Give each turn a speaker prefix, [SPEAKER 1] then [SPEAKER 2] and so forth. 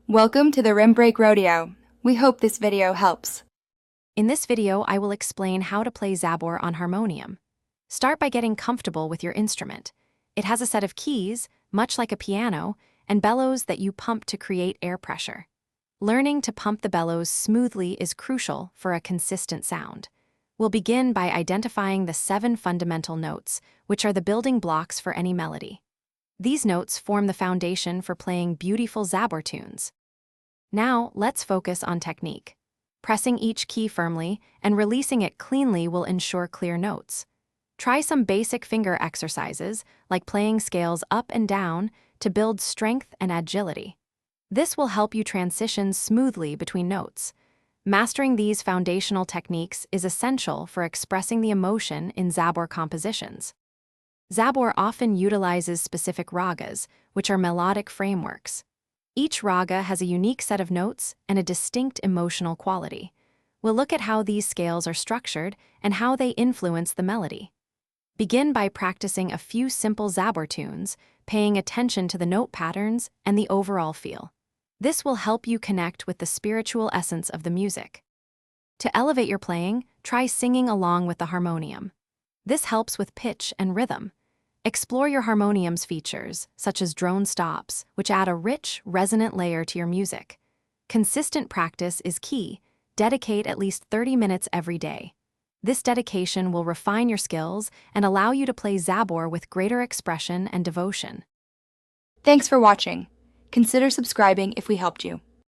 [SPEAKER 1] Welcome to the Rim Break Rodeo. We hope this video helps.
[SPEAKER 2] In this video, I will explain how to play Zaboor on harmonium. Start by getting comfortable with your instrument. It has a set of keys, much like a piano, and bellows that you pump to create air pressure. Learning to pump the bellows smoothly is crucial for a consistent sound. We'll begin by identifying the 7 fundamental notes, which are the building blocks for any melody. These notes form the foundation for playing beautiful Zaboor tunes. Now, let's focus on technique. Pressing each key firmly and releasing it cleanly will ensure clear notes. Try some basic finger exercises, like playing scales up and down, to build strength and agility. This will help you transition smoothly between notes. Mastering these foundational techniques is essential for expressing the emotion in Zaboor compositions. Zaboor often utilizes specific ragas, which are melodic frameworks. Each raga has a unique set of notes and a distinct emotional quality. We'll look at how these scales are structured and how they influence the melody. Begin by practicing a few simple Zaboor tunes, paying attention to the note patterns and the overall feel. This will help you connect with the spiritual essence of the music. To elevate your playing, try singing along with the harmonium. This helps with pitch and rhythm. Explore your harmonium's features, such as drone stops, which add a rich, resonant layer to your music. Consistent practice is key. Dedicate at least 30 minutes every day. This dedication will refine your skills and allow you to play Zaboor with greater expression and devotion.
[SPEAKER 1] Thanks for watching. Consider subscribing if we helped you.